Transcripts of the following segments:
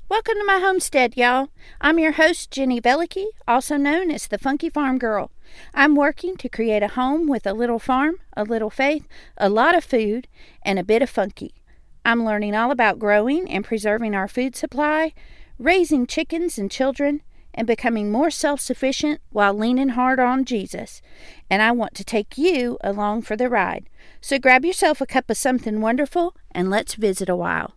Welcome to my homestead, y'all. I'm your host, Jenny Velicky, also known as the Funky Farm Girl. I'm working to create a home with a little farm, a little faith, a lot of food, and a bit of funky. I'm learning all about growing and preserving our food supply, raising chickens and children, and becoming more self-sufficient while leaning hard on Jesus. And I want to take you along for the ride. So grab yourself a cup of something wonderful and let's visit a while.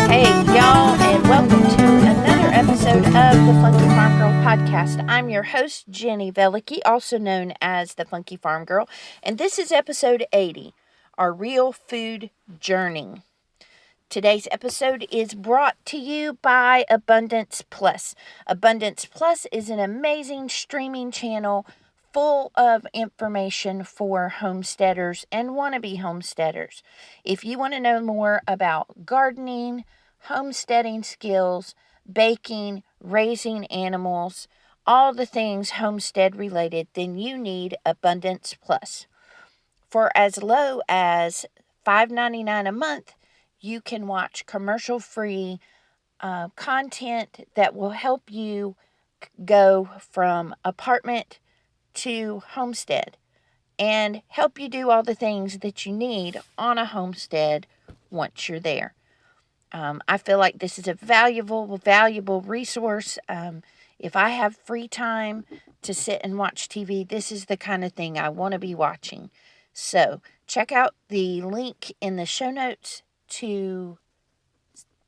Hey, y'all, and welcome to another episode of the Funky Farm Girl podcast. I'm your host, Jenny Velicky, also known as the Funky Farm Girl, and this is episode 80, our real food journey. Today's episode is brought to you by Abundance Plus. Abundance Plus is an amazing streaming channel full of information for homesteaders and wannabe homesteaders. If you want to know more about gardening, homesteading skills, baking, raising animals, all the things homestead related, then you need Abundance Plus. For as low as $5.99 a month, you can watch commercial-free content that will help you go from apartment to homestead and help you do all the things that you need on a homestead once you're there. I feel like this is a valuable resource. If I have free time to sit and watch TV, this is the kind of thing I want to be watching. So check out the link in the show notes to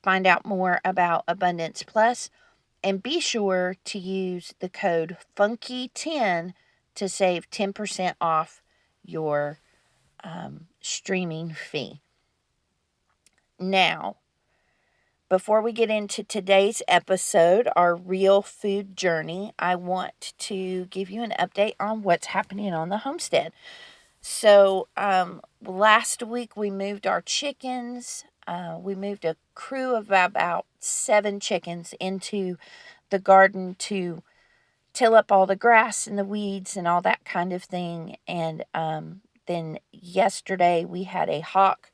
find out more about Abundance Plus, and be sure to use the code FUNKY10 to save 10% off your streaming fee. Now, before we get into today's episode, our real food journey, I want to give you an update on what's happening on the homestead. So, last week we moved our chickens. We moved a crew of about 7 chickens into the garden to till up all the grass and the weeds and all that kind of thing. And then yesterday we had a hawk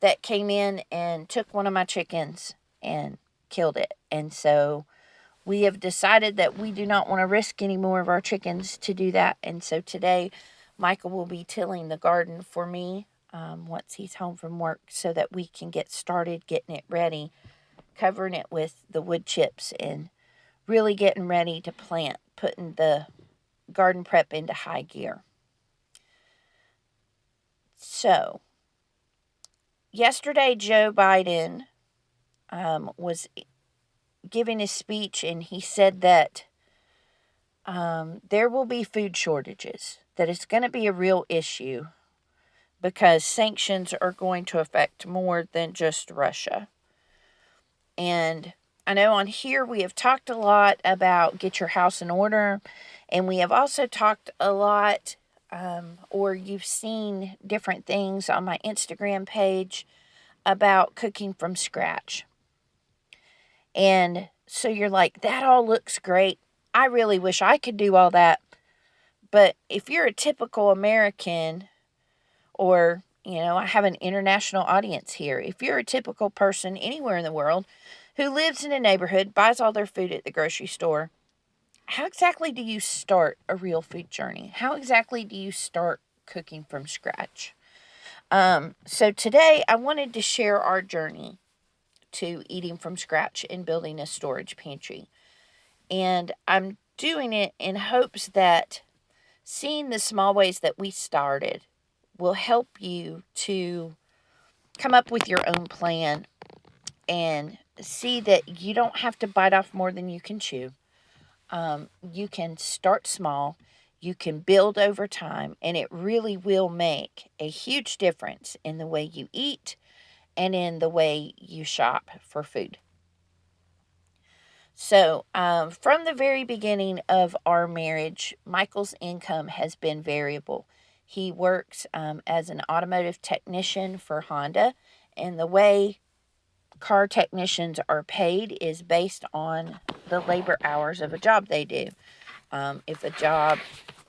that came in and took one of my chickens and killed it. And so we have decided that we do not want to risk any more of our chickens to do that. And so today Michael will be tilling the garden for me once he's home from work so that we can get started getting it ready, covering it with the wood chips and really getting ready to plant, putting the garden prep into high gear. So, yesterday Joe Biden was giving his speech, and he said that there will be food shortages, that it's going to be a real issue because sanctions are going to affect more than just Russia. And I know on here we have talked a lot about get your house in order, and we have also talked a lot, or you've seen different things on my Instagram page about cooking from scratch. And so you're like, that all looks great. I really wish I could do all that. But if you're a typical American, or, I have an international audience here. If you're a typical person anywhere in the world who lives in a neighborhood, buys all their food at the grocery store, how exactly do you start a real food journey? How exactly do you start cooking from scratch? So today I wanted to share our journey to eating from scratch and building a storage pantry. And I'm doing it in hopes that seeing the small ways that we started will help you to come up with your own plan and see that you don't have to bite off more than you can chew. You can start small, you can build over time, and it really will make a huge difference in the way you eat and in the way you shop for food. So, from the very beginning of our marriage, Michael's income has been variable. He works as an automotive technician for Honda, and the way car technicians are paid is based on the labor hours of a job they do. If a job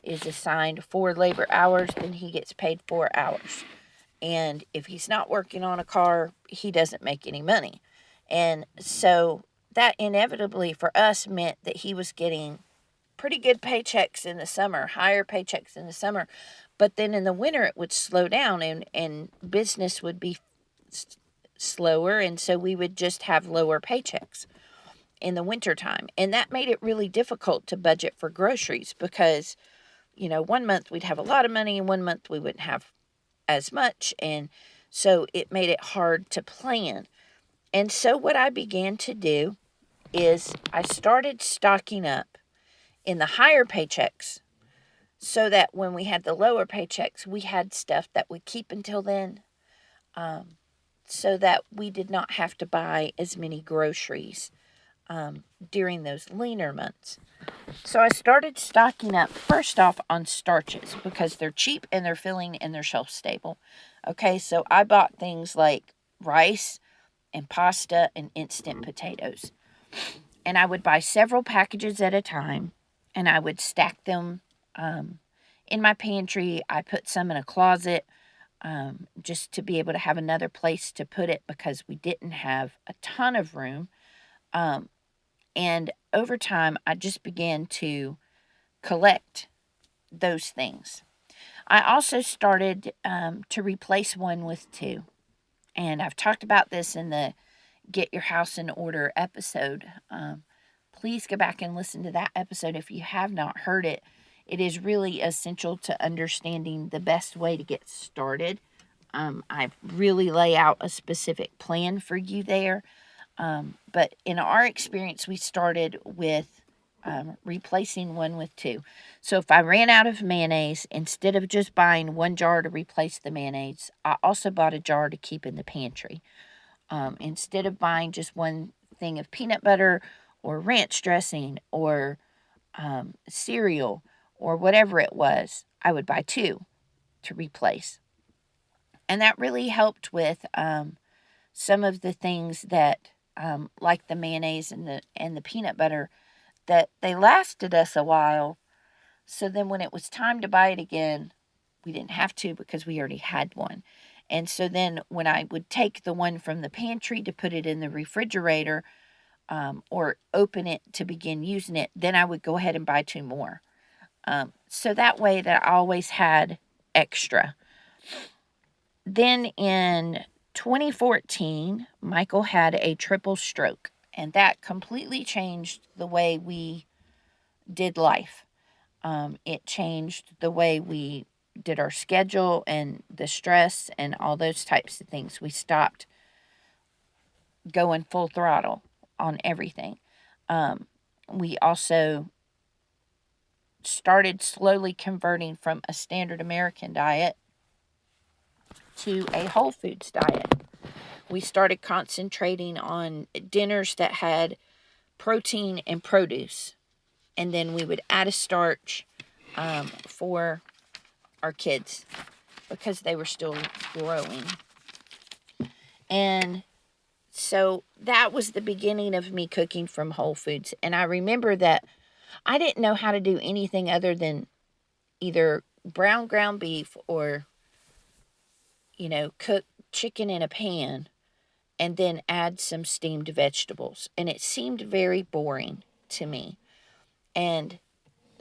is assigned 4 labor hours, then he gets paid 4 hours. And if he's not working on a car, he doesn't make any money. And so that inevitably for us meant that he was getting pretty good paychecks in the summer, higher paychecks in the summer. But then in the winter, it would slow down and business would be slower. And so we would just have lower paychecks in the wintertime. And that made it really difficult to budget for groceries because, one month we'd have a lot of money and one month we wouldn't have as much. And so it made it hard to plan. And so what I began to do is I started stocking up in the higher paychecks so that when we had the lower paychecks, we had stuff that would keep until then, so that we did not have to buy as many groceries during those leaner months. So I started stocking up first off on starches because they're cheap and they're filling and they're shelf stable. Okay, so I bought things like rice and pasta and instant potatoes. And I would buy several packages at a time and I would stack them in my pantry. I put some in a closet just to be able to have another place to put it because we didn't have a ton of room. And over time, I just began to collect those things. I also started to replace one with two. And I've talked about this in the Get Your House in Order episode. Please go back and listen to that episode if you have not heard it. It is really essential to understanding the best way to get started. I really lay out a specific plan for you there. But in our experience, we started with replacing one with two. So if I ran out of mayonnaise, instead of just buying one jar to replace the mayonnaise, I also bought a jar to keep in the pantry. Instead of buying just one thing of peanut butter or ranch dressing or cereal or whatever it was, I would buy two to replace. And that really helped with some of the things that, like the mayonnaise and the peanut butter, that they lasted us a while. So then when it was time to buy it again, we didn't have to because we already had one. And so then when I would take the one from the pantry to put it in the refrigerator or open it to begin using it, then I would go ahead and buy two more. So that way that I always had extra. Then in 2014, Michael had a triple stroke, and that completely changed the way we did life. It changed the way we did our schedule and the stress and all those types of things. We stopped going full throttle on everything. We also started slowly converting from a standard American diet to a whole foods diet. We started concentrating on dinners that had protein and produce. And then we would add a starch for our kids because they were still growing. And so that was the beginning of me cooking from Whole Foods. And I remember that I didn't know how to do anything other than either brown ground beef or, cook chicken in a pan and then add some steamed vegetables. And it seemed very boring to me. And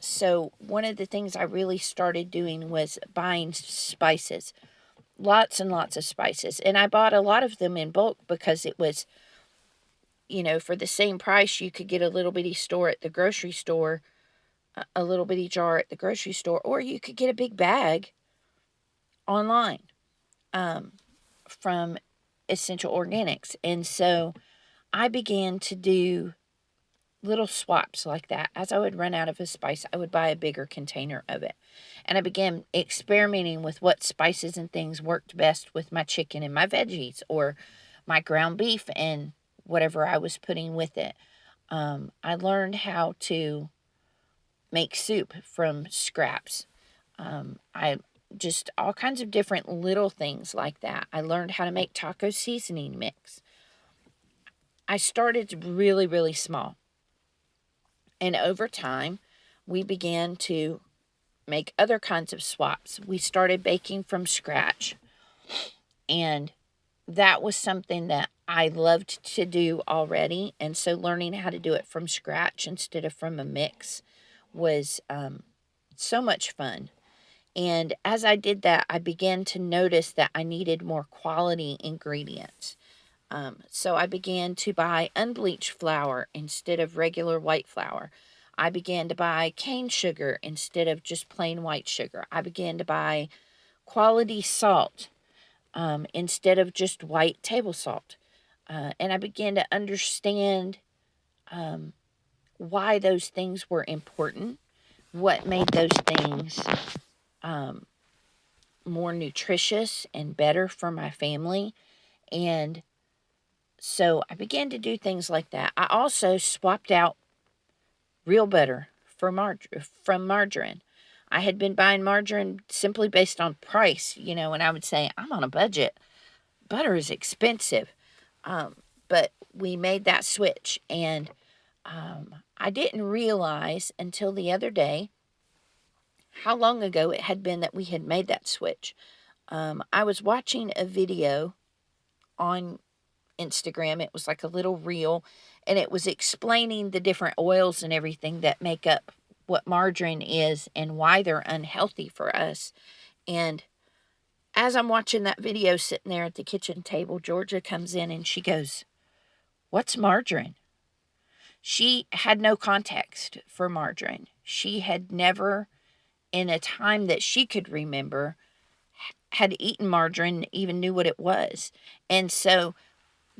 so one of the things I really started doing was buying spices. Lots and lots of spices. And I bought a lot of them in bulk because it was, for the same price, you could get a little bitty store at the grocery store, a little bitty jar at the grocery store, or you could get a big bag online from Essential Organics. And so I began to do little swaps like that. As I would run out of a spice, I would buy a bigger container of it. And I began experimenting with what spices and things worked best with my chicken and my veggies or my ground beef and whatever I was putting with it. I learned how to make soup from scraps. I just all kinds of different little things like that. I learned how to make taco seasoning mix. I started really, really small. And over time, we began to make other kinds of swaps. We started baking from scratch. And that was something that I loved to do already. And so learning how to do it from scratch instead of from a mix was so much fun. And as I did that, I began to notice that I needed more quality ingredients. So I began to buy unbleached flour instead of regular white flour. I began to buy cane sugar instead of just plain white sugar. I began to buy quality salt instead of just white table salt. And I began to understand why those things were important, what made those things more nutritious and better for my family. And so I began to do things like that. I also swapped out real butter for from margarine. I had been buying margarine simply based on price, and I would say, I'm on a budget. Butter is expensive. But we made that switch, and I didn't realize until the other day how long ago it had been that we had made that switch. I was watching a video on Instagram. It was like a little reel, and it was explaining the different oils and everything that make up what margarine is and why they're unhealthy for us. And as I'm watching that video sitting there at the kitchen table, Georgia comes in and she goes, "What's margarine?" She had no context for margarine. She had never, in a time that she could remember, had eaten margarine, even knew what it was. And so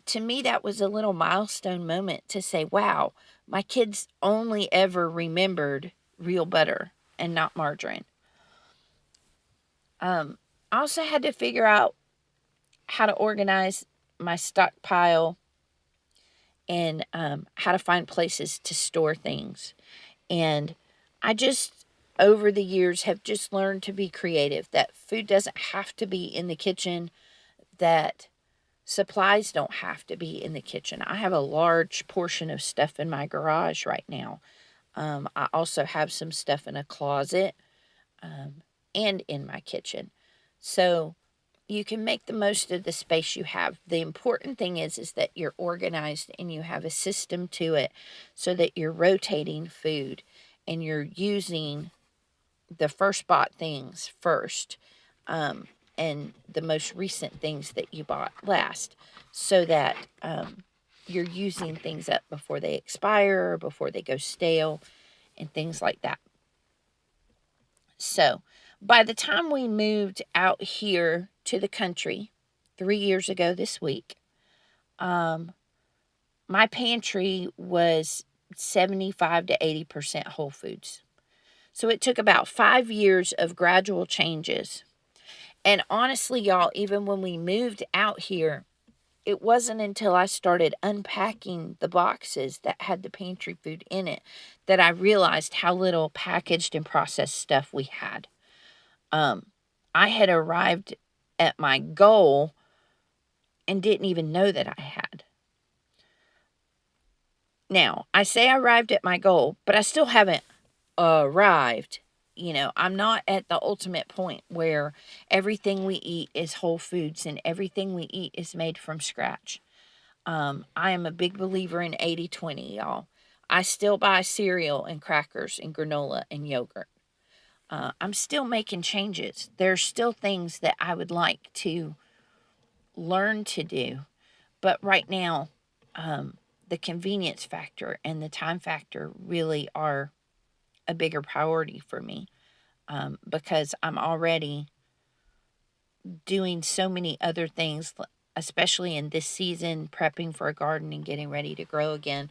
to me, that was a little milestone moment to say, wow, my kids only ever remembered real butter and not margarine. I also had to figure out how to organize my stockpile and how to find places to store things. And I just, over the years, have just learned to be creative, that food doesn't have to be in the kitchen, that supplies don't have to be in the kitchen. I have a large portion of stuff in my garage right now. I also have some stuff in a closet and in my kitchen. So you can make the most of the space you have. The important thing is that you're organized and you have a system to it so that you're rotating food and you're using the first bought things first and the most recent things that you bought last, so that you're using things up before they expire or before they go stale and things like that. So by the time we moved out here to the country 3 years ago this week, my pantry was 75 to 80% whole foods. So it took about 5 years of gradual changes. And honestly, y'all, even when we moved out here, it wasn't until I started unpacking the boxes that had the pantry food in it that I realized how little packaged and processed stuff we had. I had arrived at my goal and didn't even know that I had. Now, I say I arrived at my goal, but I still haven't arrived. I'm not at the ultimate point where everything we eat is whole foods and everything we eat is made from scratch. I am a big believer in 80-20, y'all. I still buy cereal and crackers and granola and yogurt. I'm still making changes. There's still things that I would like to learn to do. But right now, the convenience factor and the time factor really are a bigger priority for me because I'm already doing so many other things, especially in this season, prepping for a garden and getting ready to grow again.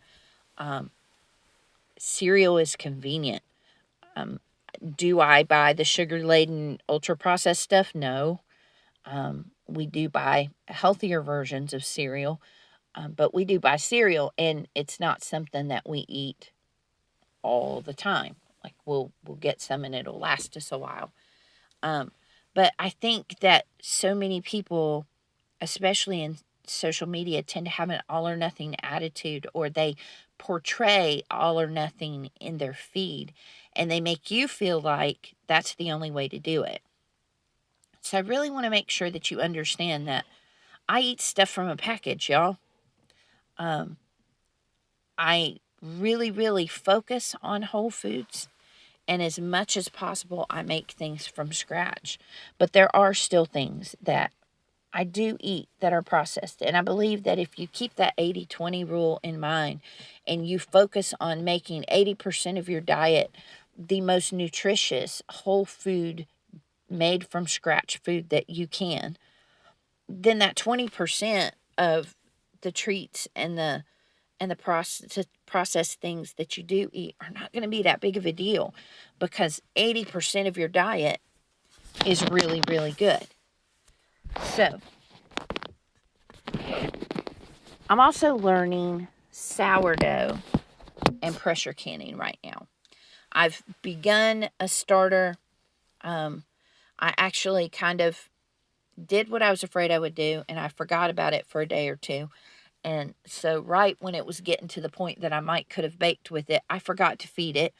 Cereal is convenient. Do I buy the sugar-laden, ultra-processed stuff? No. We do buy healthier versions of cereal, but we do buy cereal, and it's not something that we eat all the time. Like we'll get some and it'll last us a while. But I think that so many people, especially in social media tend to have an all or nothing attitude, or they portray all or nothing in their feed, and they make you feel like that's the only way to do it. So I really want to make sure that you understand that I eat stuff from a package, y'all. I really, really focus on whole foods, and as much as possible, I make things from scratch. But there are still things that I do eat that are processed. And I believe that if you keep that 80-20 rule in mind and you focus on making 80% of your diet the most nutritious, whole food, made from scratch food that you can, then that 20% of the treats and the processed things that you do eat are not going to be that big of a deal, because 80% of your diet is really, really good. So I'm also learning sourdough and pressure canning right now. I've begun a starter. I actually kind of did what I was afraid I would do, and I forgot about it for a day or two. And so right when it was getting to the point that I could have baked with it, I forgot to feed it.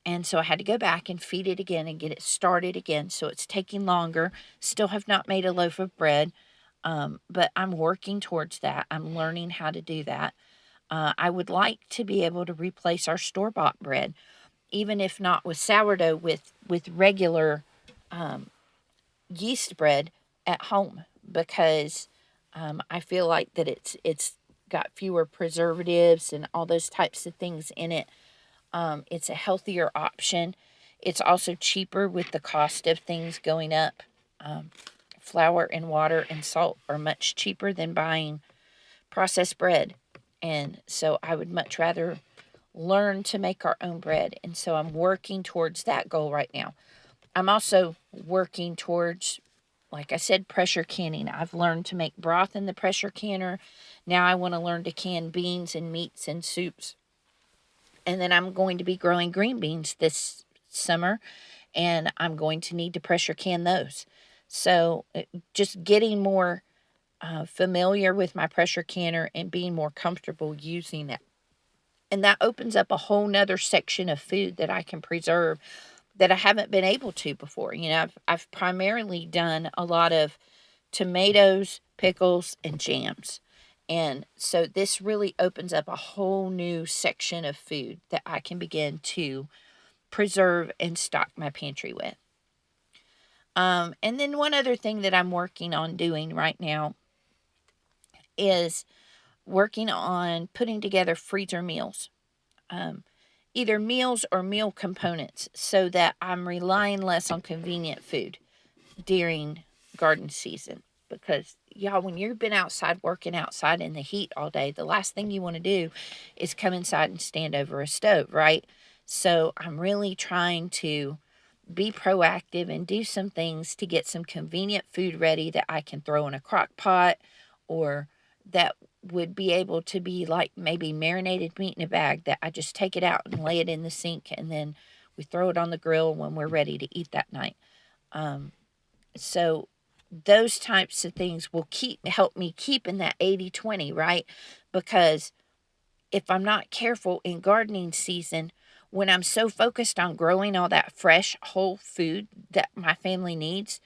And so I had to go back and feed it again and get it started again. So it's taking longer. Still have not made a loaf of bread, but I'm working towards that. I'm learning how to do that. I would like to be able to replace our store-bought bread, even if not with sourdough, with regular yeast bread at home, because I feel like that it's got fewer preservatives and all those types of things in it. It's a healthier option. It's also cheaper with the cost of things going up. Flour and water and salt are much cheaper than buying processed bread. And so I would much rather learn to make our own bread. And so I'm working towards that goal right now. I'm also working towards, like I said, pressure canning. I've learned to make broth in the pressure canner. Now I want to learn to can beans and meats and soups. And then I'm going to be growing green beans this summer, and I'm going to need to pressure can those. So just getting more familiar with my pressure canner and being more comfortable using it. And that opens up a whole nother section of food that I can preserve that I haven't been able to before. You know, I've primarily done a lot of tomatoes, pickles, and jams. And so this really opens up a whole new section of food that I can begin to preserve and stock my pantry with. And then one other thing that I'm working on doing right now is working on putting together freezer meals. Either meals or meal components, so that I'm relying less on convenient food during garden season. Because y'all, when you've been outside working outside in the heat all day, the last thing you want to do is come inside and stand over a stove, right? So I'm really trying to be proactive and do some things to get some convenient food ready that I can throw in a crock pot, or that would be able to be like maybe marinated meat in a bag that I just take it out and lay it in the sink, and then we throw it on the grill when we're ready to eat that night. So those types of things will help me keep in that 80-20, right? Because if I'm not careful in gardening season, when I'm so focused on growing all that fresh, whole food that my family needs,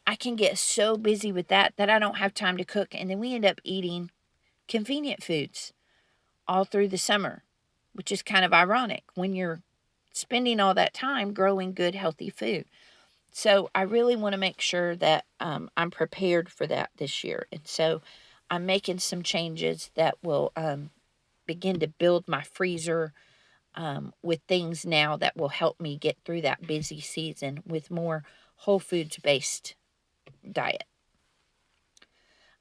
I can get so busy with that I don't have time to cook. And then we end up eating convenient foods all through the summer, which is kind of ironic when you're spending all that time growing good, healthy food. So I really want to make sure that I'm prepared for that this year. And so I'm making some changes that will begin to build my freezer with things now that will help me get through that busy season with more whole foods based diet.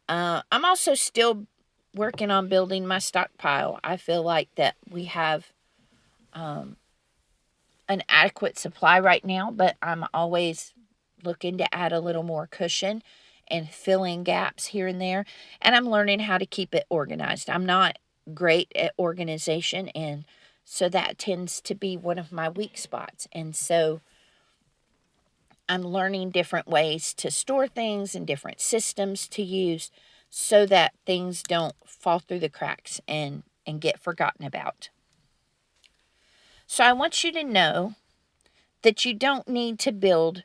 I'm also still working on building my stockpile. I feel like that we have an adequate supply right now, but I'm always looking to add a little more cushion and fill in gaps here and there. And I'm learning how to keep it organized. I'm not great at organization, and so that tends to be one of my weak spots. And so I'm learning different ways to store things and different systems to use so that things don't fall through the cracks and get forgotten about. So I want you to know that you don't need to build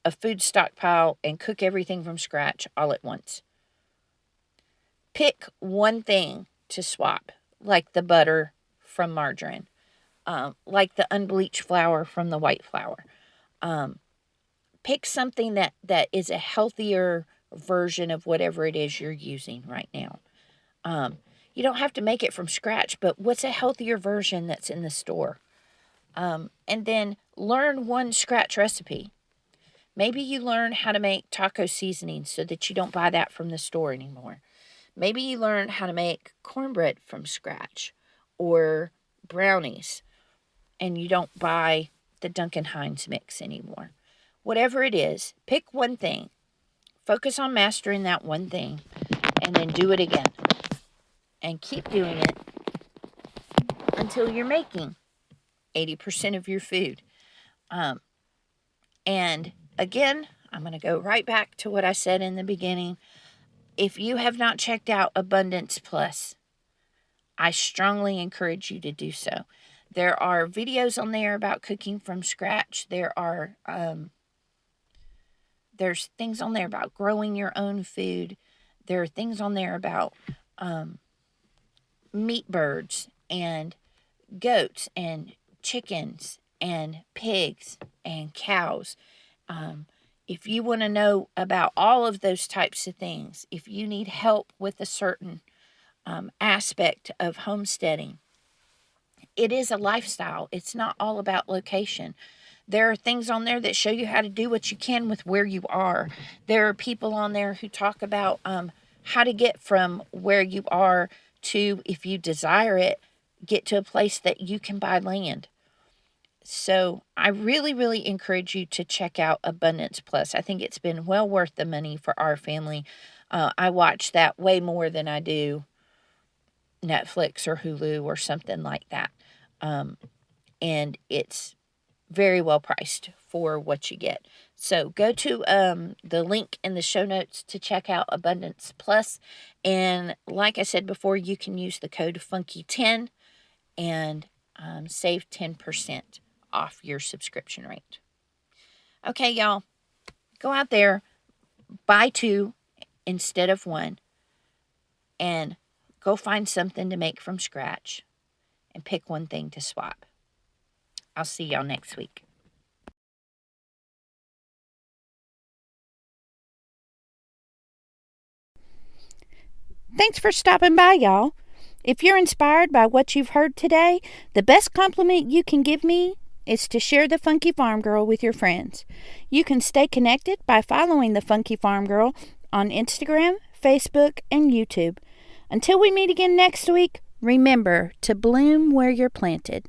a food stockpile and cook everything from scratch all at once. Pick one thing to swap, like the butter from margarine, like the unbleached flour from the white flour. Pick something that is a healthier version of whatever it is you're using right now. You don't have to make it from scratch, but what's a healthier version that's in the store? And then learn one scratch recipe. Maybe you learn how to make taco seasoning so that you don't buy that from the store anymore. Maybe you learn how to make cornbread from scratch or brownies and you don't buy the Duncan Hines mix anymore. Whatever it is, pick one thing. Focus on mastering that one thing and then do it again. And keep doing it until you're making 80% of your food. And again, I'm going to go right back to what I said in the beginning. If you have not checked out Abundance Plus, I strongly encourage you to do so. There are videos on there about cooking from scratch. There's things on there about growing your own food. There are things on there about meat birds and goats and chickens and pigs and cows. If you want to know about all of those types of things, if you need help with a certain aspect of homesteading, it is a lifestyle. It's not all about location. There are things on there that show you how to do what you can with where you are. There are people on there who talk about how to get from where you are to, if you desire it, get to a place that you can buy land. So I really, really encourage you to check out Abundance Plus. I think it's been well worth the money for our family. I watch that way more than I do Netflix or Hulu or something like that. And it's very well priced for what you get. So go to the link in the show notes to check out Abundance Plus. And like I said before, you can use the code FUNKY10 and save 10% off your subscription rate. Okay, y'all, go out there, buy 2 instead of 1, and go find something to make from scratch and pick one thing to swap. I'll see y'all next week. Thanks for stopping by, y'all. If you're inspired by what you've heard today, the best compliment you can give me is to share the Funky Farm Girl with your friends. You can stay connected by following the Funky Farm Girl on Instagram, Facebook, and YouTube. Until we meet again next week, remember to bloom where you're planted.